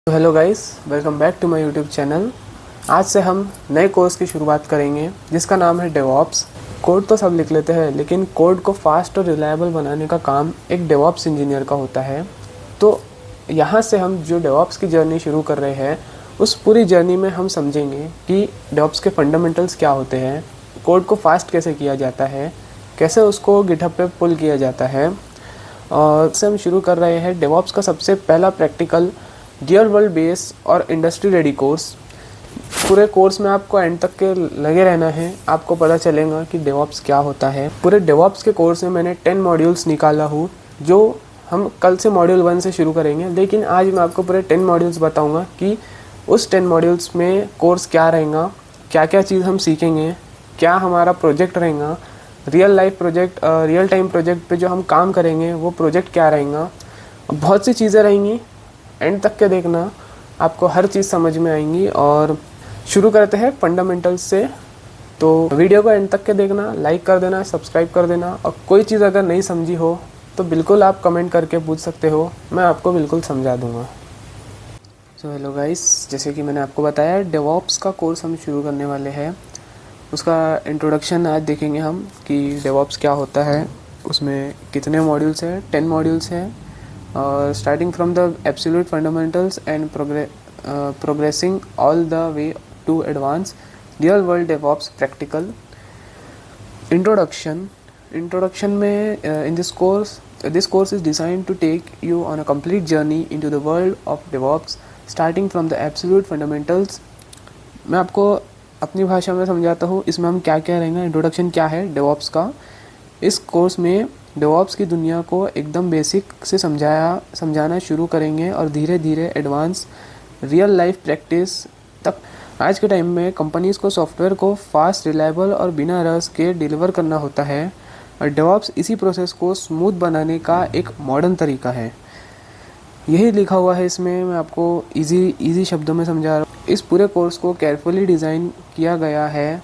Hello guys, welcome back to my YouTube channel. आज से हम नए कोर्स की शुरुआत करेंगे जिसका नाम है डेवऑप्स। कोड तो सब लिख लेते हैं, लेकिन कोड को फास्ट और रिलायबल बनाने का काम एक डेवऑप्स इंजीनियर का होता है। तो यहाँ से हम जो डेवऑप्स की जर्नी शुरू कर रहे हैं, उस पूरी जर्नी में हम समझेंगे कि डेवऑप्स के फंडामेंटल्स क्या होते हैं, कोड को फास्ट कैसे किया जाता है, कैसे उसको गिटहब पे पुल किया जाता है। और से हम शुरू कर रहे हैं डेवऑप्स का सबसे पहला प्रैक्टिकल रियल वर्ल्ड बेस और इंडस्ट्री रेडी कोर्स। पूरे कोर्स में आपको एंड तक के लगे रहना है, आपको पता चलेगा कि डेवऑप्स क्या होता है। पूरे डेवऑप्स के कोर्स में मैंने 10 मॉड्यूल्स निकाला हूँ, जो हम कल से मॉड्यूल 1 से शुरू करेंगे। लेकिन आज मैं आपको पूरे 10 मॉड्यूल्स बताऊँगा कि उस 10 मॉड्यूल्स में कोर्स क्या रहेगा, क्या क्या चीज़ हम सीखेंगे, क्या हमारा प्रोजेक्ट रहेगा, real life project, real time project पे जो हम काम करेंगे वो प्रोजेक्ट क्या रहेगा। बहुत सी चीज़ें रहेंगी, एंड तक के देखना, आपको हर चीज़ समझ में आएंगी। और शुरू करते हैं फंडामेंटल्स से। तो वीडियो को एंड तक के देखना, लाइक कर देना, सब्सक्राइब कर देना। और कोई चीज़ अगर नहीं समझी हो तो बिल्कुल आप कमेंट करके पूछ सकते हो, मैं आपको बिल्कुल समझा दूंगा। सो हेलो गाइस, जैसे कि मैंने आपको बताया डेवऑप्स का कोर्स हम शुरू करने वाले हैं। उसका इंट्रोडक्शन आज देखेंगे हम कि डेवऑप्स क्या होता है, उसमें कितने मॉड्यूल्स हैं। 10 मॉड्यूल्स हैं, starting from the absolute fundamentals and progressing all the way to advanced real world DevOps practical. Introduction में this course is designed to take you on a complete journey into the world of DevOps, starting from the absolute fundamentals. मैं आपको अपनी भाषा में समझाता हूँ, इसमें हम क्या क्या रहेंगे। इंट्रोडक्शन क्या है डेवऑप्स का। इस कोर्स में डेवऑप्स की दुनिया को एकदम बेसिक से समझाना शुरू करेंगे और धीरे धीरे एडवांस रियल लाइफ प्रैक्टिस तक। आज के टाइम में कंपनीज़ को सॉफ्टवेयर को फास्ट, रिलायबल और बिना रस के डिलीवर करना होता है, और डेवऑप्स इसी प्रोसेस को स्मूथ बनाने का एक मॉडर्न तरीका है। यही लिखा हुआ है इसमें, मैं आपको इजी शब्दों में समझा रहा हूँ। इस पूरे कोर्स को केयरफुली डिज़ाइन किया गया है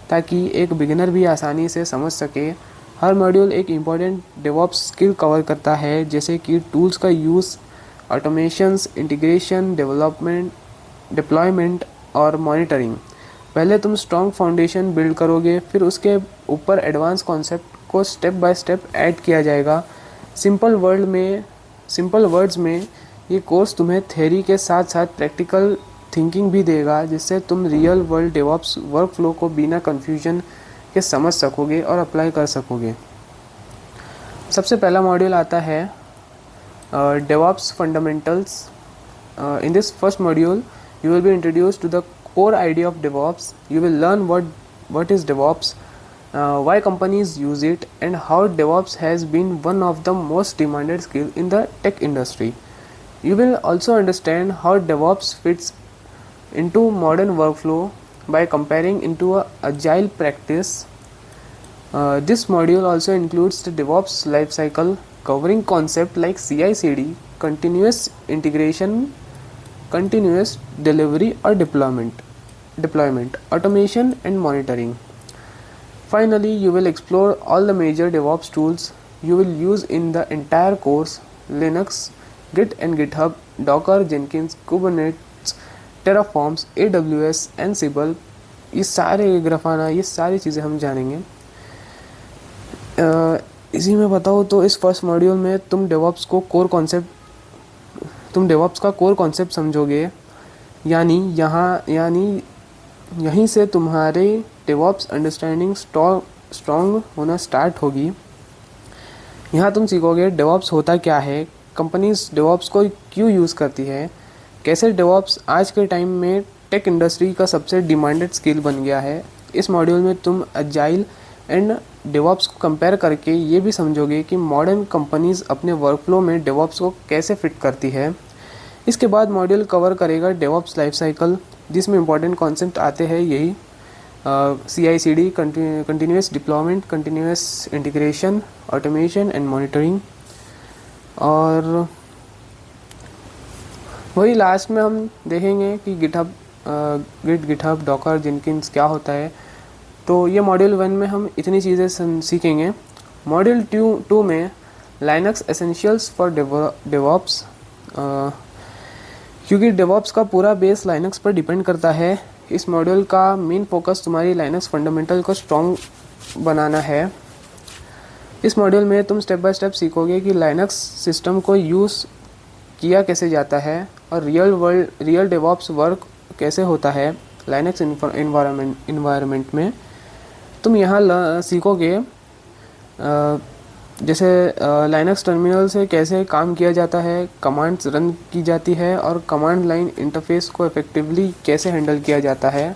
ताकि एक बिगिनर भी आसानी से समझ सके। हर मॉड्यूल एक इम्पॉर्टेंट डेवऑप्स स्किल कवर करता है, जैसे कि टूल्स का use, automations, integration, development, deployment और मॉनिटरिंग। पहले तुम स्ट्रॉन्ग फाउंडेशन बिल्ड करोगे, फिर उसके ऊपर एडवांस कॉन्सेप्ट को स्टेप बाय स्टेप ऐड किया जाएगा। सिंपल वर्ड्स में ये कोर्स तुम्हें थ्योरी के साथ साथ प्रैक्टिकल थिंकिंग भी देगा, जिससे तुम रियल वर्ल्ड डेवऑप्स वर्कफ्लो को बिना कन्फ्यूजन के समझ सकोगे और अप्लाई कर सकोगे। सबसे पहला मॉड्यूल आता है DevOps fundamentals. In this first module you will be introduced to the core idea of DevOps. You will learn what is DevOps, why companies use it, and how DevOps has been one of the most demanded skill in the tech industry. You will also understand how DevOps fits into modern workflow by comparing into a agile practice. This module also includes the DevOps lifecycle, covering concepts like CI/CD, continuous integration, continuous delivery or deployment, automation and monitoring. Finally, you will explore all the major DevOps tools you will use in the entire course: Linux, Git and GitHub, Docker, Jenkins, Kubernetes, Terraforms, AWS, Ansible। ये सारे Grafana, ये सारी चीज़ें हम जानेंगे। इसी में बताओ तो इस फर्स्ट मॉड्यूल में तुम डेवऑप्स का कोर कॉन्सेप्ट समझोगे, यानी यहीं से तुम्हारे डेवऑप्स अंडरस्टैंडिंग स्ट्रॉन्ग होना स्टार्ट होगी। यहाँ तुम सीखोगे डेवऑप्स होता क्या है, कंपनीज डेवऑप्स को क्यों यूज़ करती है, कैसे डेवऑप्स आज के टाइम में टेक इंडस्ट्री का सबसे डिमांडेड स्किल बन गया है। इस मॉड्यूल में तुम अजाइल एंड डेवऑप्स को कंपेयर करके ये भी समझोगे कि मॉडर्न कंपनीज अपने वर्कफ्लो में डेवऑप्स को कैसे फिट करती है। इसके बाद मॉड्यूल कवर करेगा डेवऑप्स लाइफ साइकिल, जिसमें इंपॉर्टेंट कॉन्सेप्ट आते हैं यही CI/CD, continuous deployment, continuous integration, automation and monitoring. और वही लास्ट में हम देखेंगे कि गिटहब, डॉकर, जेनकिंस क्या होता है। तो ये मॉड्यूल 1 में हम इतनी चीज़ें सीखेंगे। मॉड्यूल 2 में लाइनक्स एसेंशियल्स फॉर डेवऑप्स। क्योंकि डेवॉप्स का पूरा बेस लाइनक्स पर डिपेंड करता है, इस मॉड्यूल का मेन फोकस तुम्हारी लाइनक्स फंडामेंटल को स्ट्रॉन्ग बनाना है। इस मॉड्यूल में तुम स्टेप बाय स्टेप सीखोगे कि लाइनक्स सिस्टम को यूज़ किया कैसे जाता है और रियल डेवॉप्स वर्क कैसे होता है लाइनक्स इन्वायरमेंट में। तुम यहाँ सीखोगे जैसे लाइनक्स टर्मिनल से कैसे काम किया जाता है, कमांड्स रन की जाती है और कमांड लाइन इंटरफेस को इफ़ेक्टिवली कैसे हैंडल किया जाता है।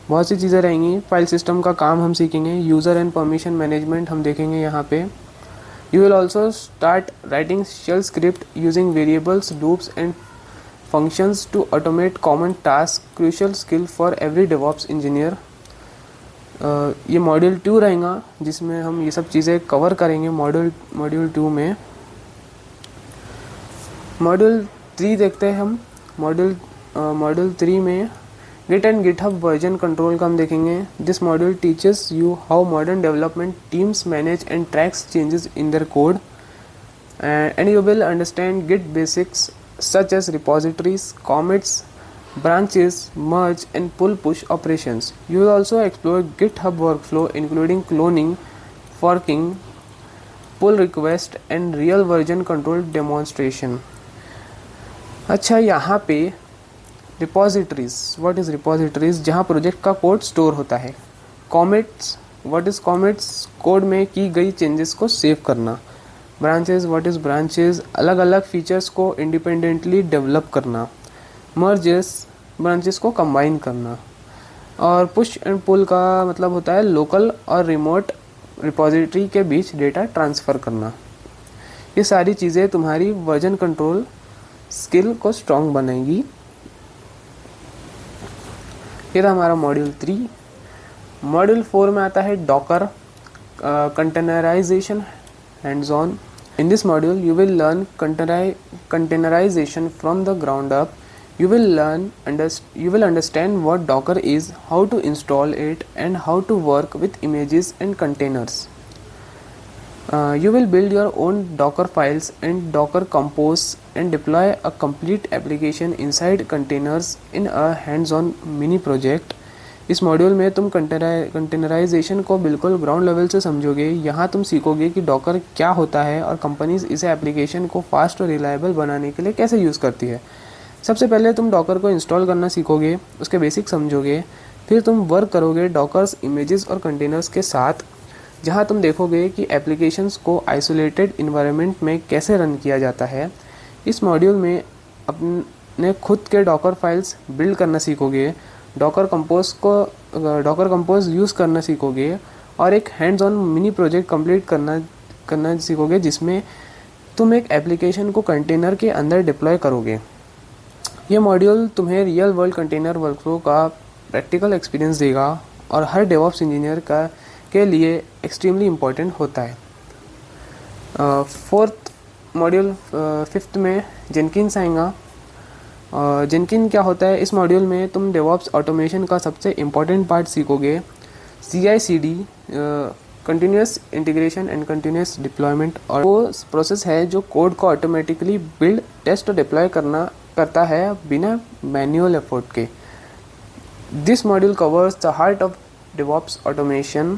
बहुत सी चीज़ें रहेंगी। फाइल सिस्टम का काम हम सीखेंगे, यूज़र एंड परमिशन मैनेजमेंट हम देखेंगे यहाँ पे। You will also start writing shell script using variables, loops and functions to automate common tasks, crucial skill for every DevOps engineer। ये मॉड्यूल 2 रहेगा जिसमें हम ये सब चीज़ें कवर करेंगे मॉड्यूल 2 में। मॉड्यूल 3 देखते हैं हम। मॉड्यूल 3 में Git and GitHub version control का हम देखेंगे। This module teaches you how modern development teams manage and tracks changes in their code and you will understand Git basics such as repositories, commits, branches, merge and pull push operations. You will also explore GitHub workflow including cloning, forking, pull request and real version control demonstration। अच्छा, यहाँ पे repositories, what is repositories? जहाँ project का code store होता है। commits, what is commits? Code में की गई चेंजेस को सेव करना। Branches, what is branches? अलग अलग फीचर्स को इंडिपेंडेंटली डेवलप करना। मर्जेस, ब्रांचेस को कंबाइन करना। और पुश एंड पुल का मतलब होता है लोकल और रिमोट रिपोजिटरी के बीच डेटा ट्रांसफ़र करना। ये सारी चीज़ें तुम्हारी वर्जन कंट्रोल स्किल को स्ट्रॉन्ग बनाएगी। ये था हमारा मॉड्यूल 3। मॉड्यूल 4 में आता है Docker containerization hands on. In this module, you will learn containerization from the ground up. You will understand what Docker is, how to install it, and how to work with images and containers. You will build your own Docker files and Docker Compose and deploy a complete application inside containers in a hands-on mini project. इस module में तुम containerisation को बिल्कुल ground level से समझोगे। यहाँ तुम सीखोगे कि डॉकर क्या होता है और कंपनीज इसे एप्लीकेशन को फास्ट और रिलायबल बनाने के लिए कैसे यूज़ करती है। सबसे पहले तुम डॉकर को इंस्टॉल करना सीखोगे, उसके बेसिक समझोगे। फिर तुम वर्क करोगे डॉकर्स, इमेजेस और कंटेनर्स के साथ, जहाँ तुम देखोगे कि एप्लीकेशंस को आइसोलेटेड इन्वायरमेंट में कैसे रन किया जाता है। इस मॉड्यूल में अपने खुद के डॉकर फाइल्स बिल्ड करना सीखोगे, डॉकर कंपोज यूज़ करना सीखोगे और एक hands on mini project complete करना सीखोगे जिसमें तुम एक एप्लीकेशन को कंटेनर के अंदर डिप्लॉय करोगे। ये मॉड्यूल तुम्हें रियल वर्ल्ड कंटेनर वर्कफ्लो का प्रैक्टिकल एक्सपीरियंस देगा और हर डेवऑप्स इंजीनियर के लिए एक्सट्रीमली इम्पोर्टेंट होता है। 4th मॉड्यूल 5th में जेनकिन्स आएगा। जेनकिन क्या होता है? इस मॉड्यूल में तुम डेवॉप्स ऑटोमेशन का सबसे इम्पॉर्टेंट पार्ट सीखोगे। CI/CD continuous integration and continuous deployment, और वो प्रोसेस है जो कोड को ऑटोमेटिकली बिल्ड, टेस्ट और डिप्लॉय करता है बिना मैनुअल एफर्ट के। This module covers the heart of DevOps automation.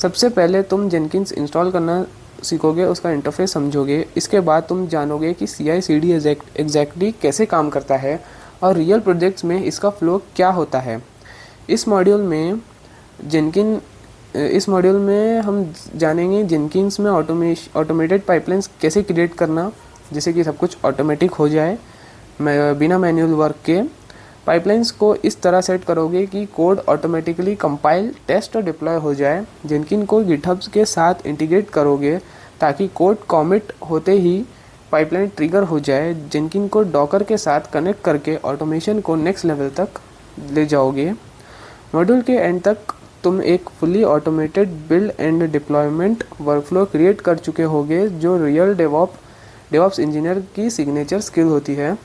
सबसे पहले तुम जेनकिन्स इंस्टॉल करना सीखोगे, उसका इंटरफेस समझोगे। इसके बाद तुम जानोगे कि CI/CD एग्जैक्टली कैसे काम करता है और रियल प्रोजेक्ट्स में इसका फ्लो क्या होता है। इस मॉड्यूल में हम जानेंगे जेनकिन्स में ऑटोमेटेड पाइपलाइंस कैसे क्रिएट करना, जिससे कि सब कुछ ऑटोमेटिक हो जाए बिना मैनुअल वर्क के। पाइपलाइंस को इस तरह सेट करोगे कि कोड ऑटोमेटिकली कंपाइल, टेस्ट और डिप्लॉय हो जाए। जेनकिन को गिटहब के साथ इंटीग्रेट करोगे ताकि कोड कमिट होते ही पाइपलाइन ट्रिगर हो जाए। जेनकिन को डॉकर के साथ कनेक्ट करके ऑटोमेशन को नेक्स्ट लेवल तक ले जाओगे। मॉड्यूल के एंड तक तुम एक fully automated build and deployment workflow create कर चुके होगे, जो रियल डेवऑप्स इंजीनियर की सिग्नेचर स्किल होती है।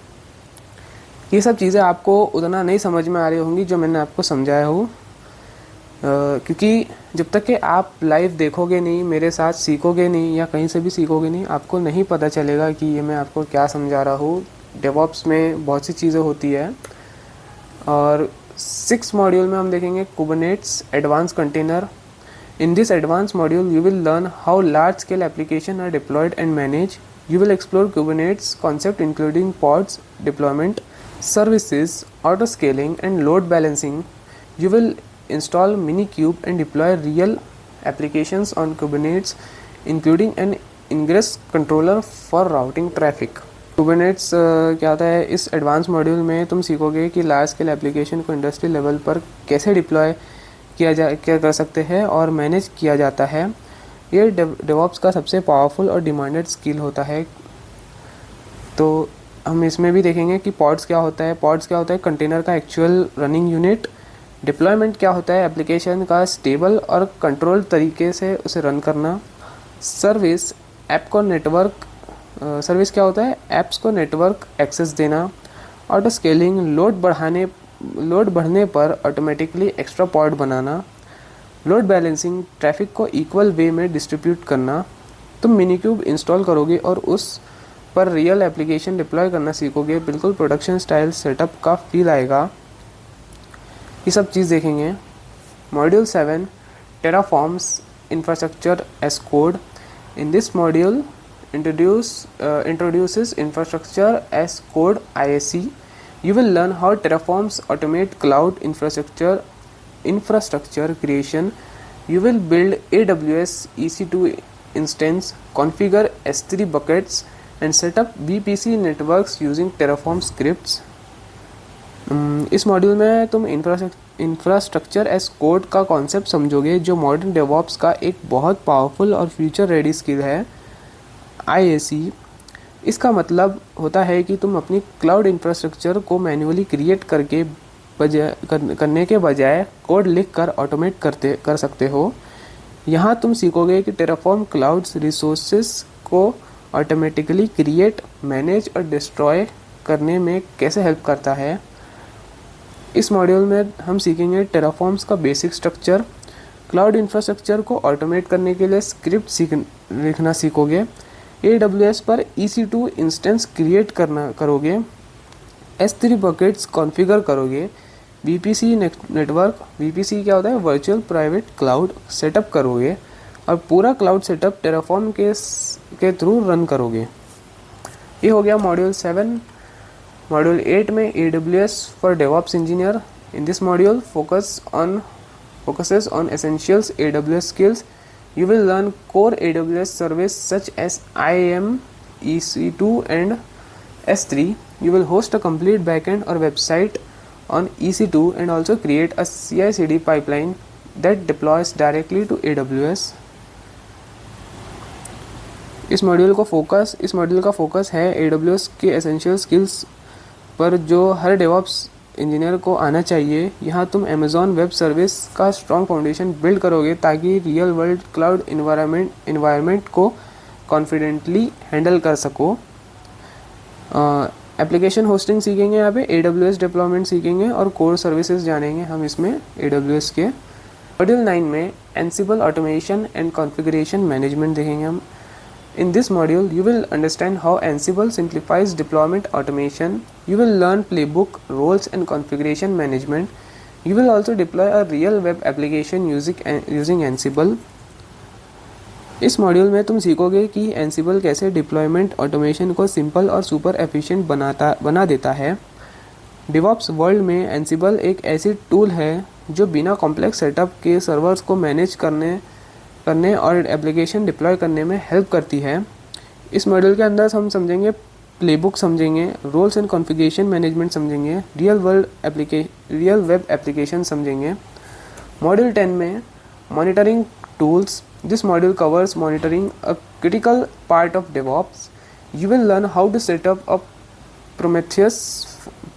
ये सब चीज़ें आपको उतना नहीं समझ में आ रही होंगी जो मैंने आपको समझाया हो, क्योंकि जब तक कि आप लाइव देखोगे नहीं, मेरे साथ सीखोगे नहीं या कहीं से भी सीखोगे नहीं, आपको नहीं पता चलेगा कि ये मैं आपको क्या समझा रहा हूँ डेवॉप्स में बहुत सी चीज़ें होती है। और 6 मॉड्यूल में हम देखेंगे Kubernetes advance container. In this advanced module, you will learn how large-scale applications are deployed and managed. You will explore Kubernetes concept including pods, deployment, services, auto-scaling, and load balancing. You will install Minikube and deploy real applications on Kubernetes, including an ingress controller for routing traffic. Kubernetes क्या होता है, इस advance module में तुम सीखोगे कि large scale application को industry level पर कैसे डिप्लॉय क्या कर सकते हैं और मैनेज किया जाता है। ये डेवॉप्स का सबसे पावरफुल और डिमांडेड स्किल होता है। तो हम इसमें भी देखेंगे कि पॉड्स क्या होता है। पॉड्स क्या होता है, कंटेनर का एक्चुअल रनिंग यूनिट। डिप्लॉयमेंट क्या होता है, एप्लीकेशन का स्टेबल और कंट्रोल तरीके से उसे रन करना। सर्विस, ऐप को नेटवर्क सर्विस क्या होता है, ऐप्स को नेटवर्क एक्सेस देना। ऑटो स्केलिंग, लोड बढ़ने पर ऑटोमेटिकली एक्स्ट्रा पॉड बनाना। लोड बैलेंसिंग, ट्रैफिक को इक्वल वे में डिस्ट्रीब्यूट करना। तुम मिनीक्यूब इंस्टॉल करोगे और उस पर रियल एप्लीकेशन डिप्लॉय करना सीखोगे। बिल्कुल प्रोडक्शन स्टाइल सेटअप का फील आएगा। ये सब चीज़ देखेंगे। Module 7 Terraforms infrastructure as code. In this module introduces infrastructure as code IAC. You will learn how Terraforms automate cloud infrastructure creation. You will build AWS EC2 instance, configure S3 buckets, and set up VPC networks using Terraform scripts. इस module में तुम infrastructure as code का concept समझोगे, जो modern DevOps का एक बहुत powerful और फ्यूचर रेडी स्किल है। IAC, इसका मतलब होता है कि तुम अपनी क्लाउड इंफ्रास्ट्रक्चर को मैन्युअली क्रिएट करने के बजाय कोड लिख कर ऑटोमेट कर सकते हो। यहाँ तुम सीखोगे कि टेराफॉर्म क्लाउड्स रिसोर्सेज को ऑटोमेटिकली क्रिएट, मैनेज और डिस्ट्रॉय करने में कैसे हेल्प करता है। इस मॉड्यूल में हम सीखेंगे टेराफॉर्म्स का बेसिक स्ट्रक्चर। क्लाउड इंफ्रास्ट्रक्चर को ऑटोमेट करने के लिए स्क्रिप्ट लिखना सीखोगे। AWS पर EC2 इंस्टेंस क्रिएट करोगे। S3 बकेट्स कॉन्फ़िगर करोगे। VPC नेटवर्क, VPC क्या होता है, वर्चुअल प्राइवेट क्लाउड सेटअप करोगे और पूरा क्लाउड सेटअप टेराफॉर्म के थ्रू रन करोगे। ये हो गया मॉड्यूल 7। मॉड्यूल 8 में AWS for DevOps engineer. In this module focuses on essentials AWS skills. You will learn core AWS service such as IAM, EC2 and S3. You will host a complete backend or website on EC2 and also create a CI/CD pipeline that deploys directly to AWS. इस module का focus है AWS के essential skills पर जो हर DevOps engineer को आना चाहिए। यहाँ तुम अमेज़ॉन वेब सर्विस का स्ट्रॉन्ग फाउंडेशन बिल्ड करोगे ताकि रियल वर्ल्ड क्लाउड इन्वायरमेंट को कॉन्फिडेंटली हैंडल कर सको। एप्लीकेशन होस्टिंग सीखेंगे, यहाँ पे AWS डिप्लॉयमेंट सीखेंगे और कोर सर्विसेज जानेंगे हम इसमें AWS के। मॉड्यूल 9 में Ansible automation and configuration management देखेंगे हम। In this module, you will understand how Ansible simplifies deployment automation. You will learn playbook, roles and configuration management. You will also deploy a real web application using Ansible. इस module में तुम सीखोगे कि Ansible कैसे deployment automation को simple और super efficient बना देता है। DevOps वर्ल्ड में Ansible एक ऐसी टूल है जो बिना कॉम्प्लेक्स सेटअप के सर्वर्स को मैनेज करने और एप्लीकेशन डिप्लॉय करने में हेल्प करती है। इस मॉड्यूल के अंदर हम समझेंगे प्लेबुक, समझेंगे रोल्स एंड कॉन्फ़िगरेशन मैनेजमेंट, समझेंगे रियल वेब एप्लीकेशन समझेंगे। मॉड्यूल 10 में monitoring tools. This module covers monitoring, a critical part of DevOps. You will learn how to set up a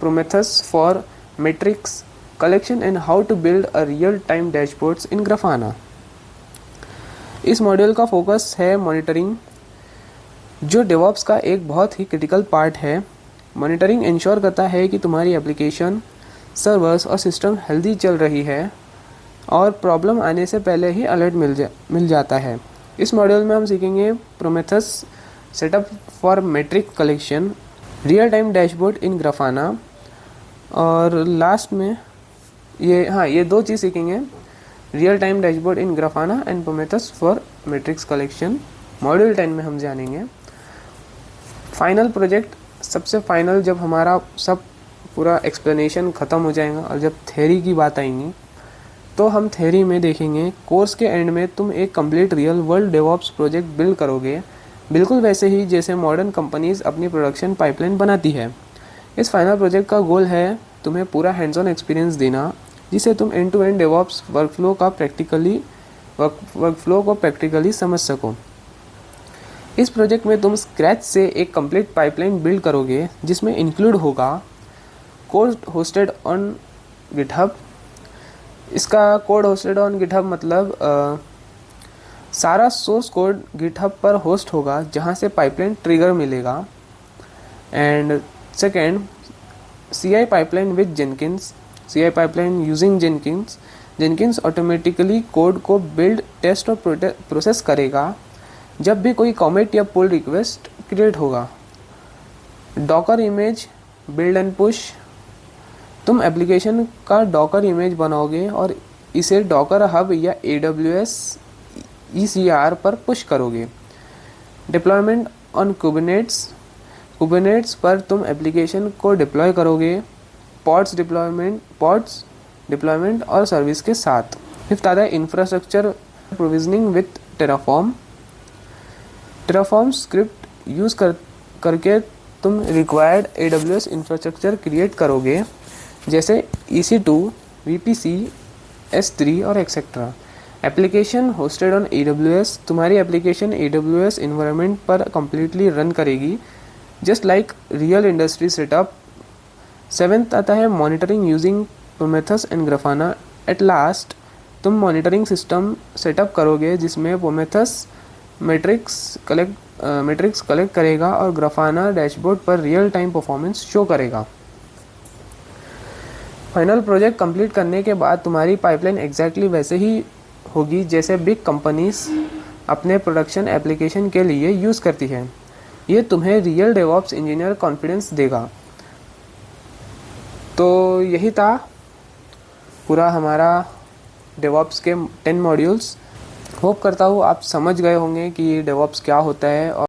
Prometheus for metrics collection and how to build a real time dashboards in Grafana. इस module का focus है monitoring, जो DevOps का एक बहुत ही critical part है। Monitoring ensure करता है कि तुम्हारी एप्लीकेशन, सर्वर्स और सिस्टम हेल्दी चल रही है और प्रॉब्लम आने से पहले ही अलर्ट मिल जाता है। इस मॉड्यूल में हम सीखेंगे Prometheus setup for metric collection, real time dashboard in Grafana, और लास्ट में ये 2 चीज़ सीखेंगे, real time dashboard in Grafana and Prometheus for metrics collection. Module 10 में हम जानेंगे। फाइनल प्रोजेक्ट, सबसे फाइनल जब हमारा सब पूरा एक्सप्लेनेशन ख़त्म हो जाएगा और जब थ्योरी की बात आएंगी तो हम थ्योरी में देखेंगे कोर्स के एंड में तुम एक complete real world DevOps project build करोगे, बिल्कुल वैसे ही जैसे मॉडर्न कंपनीज अपनी प्रोडक्शन पाइपलाइन बनाती है। इस फाइनल प्रोजेक्ट का गोल है तुम्हें पूरा हैंड्स ऑन एक्सपीरियंस देना, जिसे तुम end to end DevOps workflow को प्रैक्टिकली समझ सको। इस प्रोजेक्ट में तुम स्क्रैच से एक कंप्लीट पाइपलाइन बिल्ड करोगे, जिसमें इंक्लूड होगा कोड होस्टेड ऑन गिटहब। इसका कोड होस्टेड ऑन गिटहब मतलब सारा सोर्स कोड गिटहब पर होस्ट होगा, जहां से पाइपलाइन ट्रिगर मिलेगा। And second, CI pipeline with Jenkins. CI pipeline using Jenkins. Jenkins automatically code को बिल्ड, टेस्ट और प्रोसेस करेगा जब भी कोई कॉमेट या पुल रिक्वेस्ट क्रिएट होगा। Docker image build and push. तुम एप्लीकेशन का डॉकर इमेज बनाओगे और इसे डॉकर हब या AWS ECR पर पुश करोगे। डिप्लॉयमेंट ऑन कुबरनेट्स पर तुम एप्लीकेशन को डिप्लॉय करोगे पॉड्स डिप्लॉयमेंट और सर्विस के साथ। फिफ्थ आता है infrastructure provisioning with Terraform script use करके तुम रिक्वायर्ड AWS इंफ्रास्ट्रक्चर क्रिएट करोगे, जैसे EC2, VPC, S3 और etcetera. Application hosted on AWS। तुम्हारी एप्लीकेशन AWS इन्वायरमेंट पर कम्प्लीटली रन करेगी, just like real industry setup. Seventh आता है monitoring using Prometheus and Grafana. At last तुम मॉनिटरिंग सिस्टम सेटअप करोगे, जिसमें प्रोमेथस मैट्रिक्स कलेक्ट करेगा और ग्राफाना डैशबोर्ड पर रियल टाइम परफॉर्मेंस शो करेगा। फाइनल प्रोजेक्ट कंप्लीट करने के बाद तुम्हारी पाइपलाइन एग्जैक्टली वैसे ही होगी जैसे बिग कंपनीज अपने प्रोडक्शन एप्लीकेशन के लिए यूज़ करती है। ये तुम्हें रियल डेवऑप्स इंजीनियर कॉन्फिडेंस देगा। तो यही था पूरा हमारा डेवऑप्स के 10 मॉड्यूल्स। होप करता हूँ आप समझ गए होंगे कि डेवऑप्स क्या होता है और